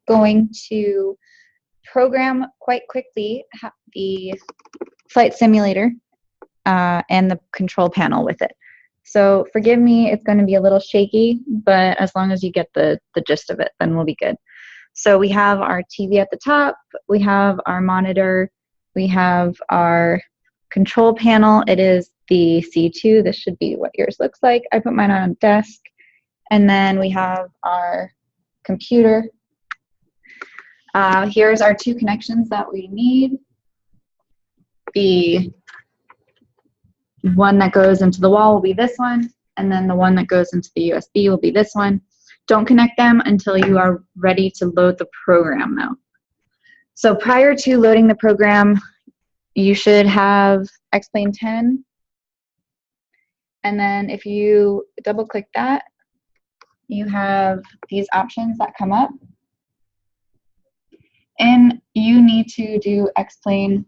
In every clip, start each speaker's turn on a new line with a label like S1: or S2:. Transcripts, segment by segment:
S1: going to program quite quickly the flight simulator and the control panel with it. So forgive me, it's going to be a little shaky, but as long as you get the gist of it, then we'll be good. So we have our TV at the top, we have our monitor, we have our control panel. It is the C2. This should be what yours looks like. I put mine on a desk. And then we have our computer. Here's our two connections that we need. The one that goes into the wall will be this one, and then the one that goes into the USB will be this one. Don't connect them until you are ready to load the program though. So prior to loading the program, you should have X-Plane 10. And then if you double click that, you have these options that come up. And you need to do X-Plane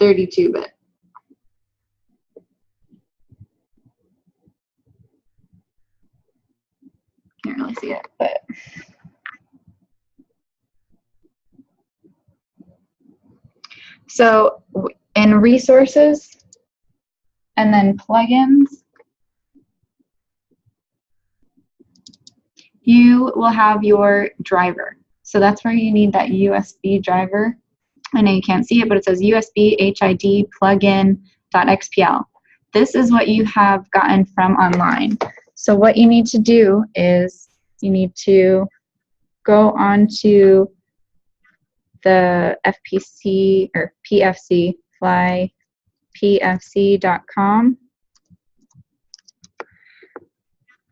S1: 32-bit. Can't really see it, but so in resources and then plugins, you will have your driver. So that's where you need that USB driver. I know you can't see it, but it says USB HID plugin.xpl. This is what you have gotten from online. So what you need to do is you need to go onto the FPC or PFC, flypfc.com.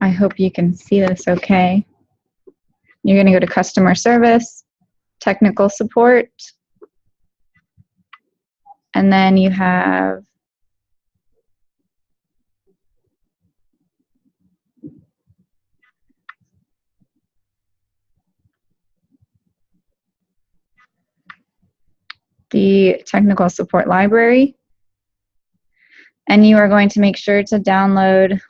S1: I hope you can see this okay. You're going to go to customer service, technical support, and then you have the technical support library, and you are going to make sure to download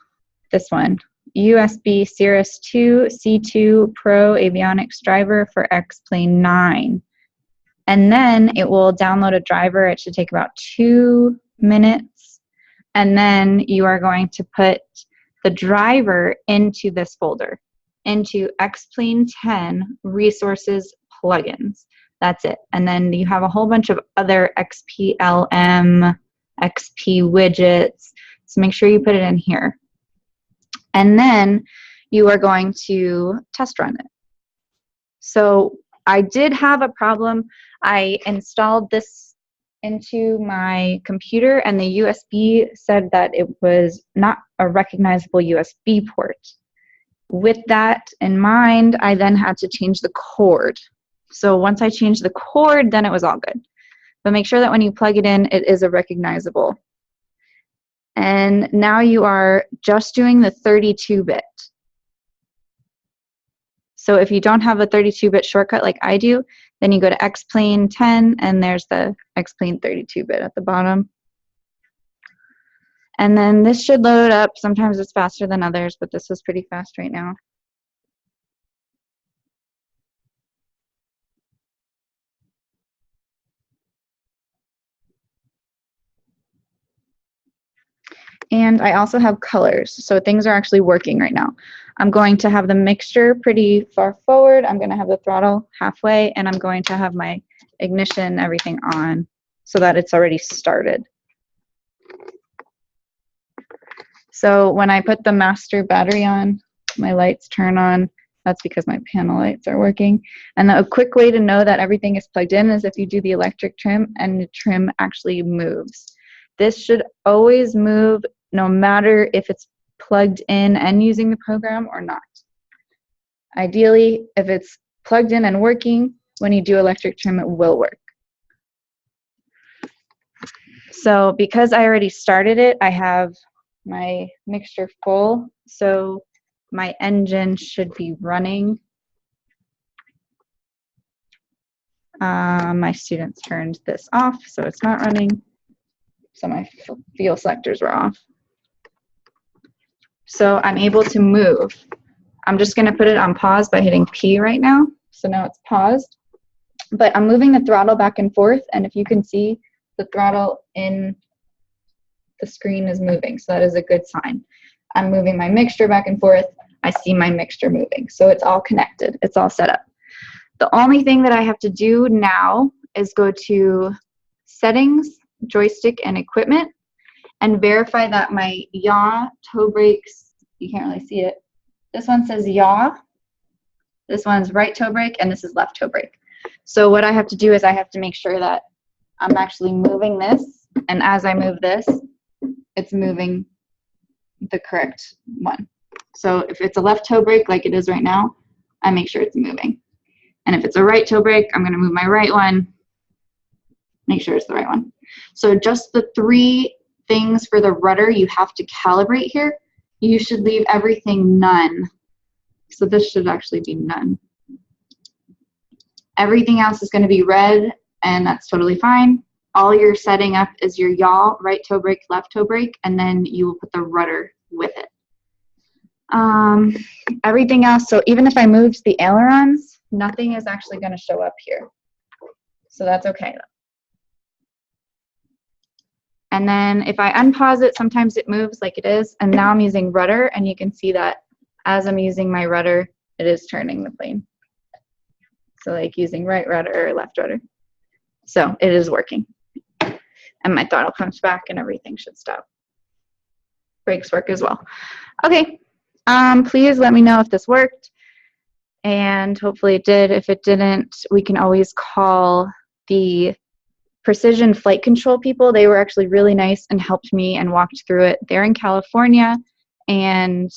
S1: this one, USB Cirrus 2 C2 Pro Avionics driver for X-Plane 9. And then it will download a driver. It should take about 2 minutes. And then you are going to put the driver into this folder, into X-Plane 10 resources plugins. That's it. And then you have a whole bunch of other XPLM, XP widgets. So make sure you put it in here. And then you are going to test run it. So I did have a problem. I installed this into my computer and the USB said that it was not a recognizable USB port. With that in mind, I then had to change the cord. So once I changed the cord, then it was all good. But make sure that when you plug it in, it is a recognizable. And now you are just doing the 32-bit. So if you don't have a 32-bit shortcut like I do, then you go to X-Plane 10, and there's the X-Plane 32-bit at the bottom. And then this should load up. Sometimes it's faster than others, but this is pretty fast right now. And I also have colors, so things are actually working right now. I'm going to have the mixture pretty far forward. I'm going to have the throttle halfway, and I'm going to have my ignition, everything on, so that it's already started. So when I put the master battery on, my lights turn on. That's because my panel lights are working. And a quick way to know that everything is plugged in is if you do the electric trim and the trim actually moves. This should always move no matter if it's plugged in and using the program or not. Ideally, if it's plugged in and working, when you do electric trim, it will work. So because I already started it, I have my mixture full, so my engine should be running. My students turned this off, so it's not running. So my fuel selectors were off. So I'm able to move. I'm just going to put it on pause by hitting P right now So now it's paused. But I'm moving the throttle back and forth, and if you can see, the throttle in the screen is moving, so that is a good sign. I'm moving my mixture back and forth. I see my mixture moving, so it's all connected. It's all set up. The only thing that I have to do now is go to Settings, Joystick, and Equipment, and verify that my yaw toe brakes, you can't really see it. This one says yaw, this one's right toe brake, and this is left toe brake. So what I have to do is I have to make sure that I'm actually moving this, and as I move this, it's moving the correct one. So if it's a left toe brake like it is right now, I make sure it's moving. And if it's a right toe brake, I'm gonna move my right one, make sure it's the right one. So just the 3 things for the rudder you have to calibrate here. You should leave everything none. So this should actually be none. Everything else is gonna be red, and that's totally fine. All you're setting up is your yaw, right toe brake, left toe brake, and then you will put the rudder with it. Everything else, so even if I moved the ailerons, nothing is actually going to show up here. So that's okay. And then if I unpause it, sometimes it moves like it is, and now I'm using rudder, and you can see that as I'm using my rudder, it is turning the plane. So like using right rudder or left rudder. So it is working. And my throttle comes back and everything should stop. Brakes work as well. Okay, please let me know if this worked, and hopefully it did. If it didn't, we can always call the Precision Flight Control people. They were actually really nice and helped me and walked through it. They're in California, and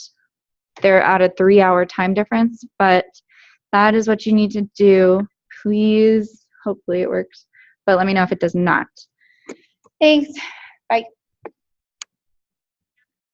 S1: they're at a 3-hour time difference, but that is what you need to do. Please, hopefully it works, but let me know if it does not. Thanks. Bye.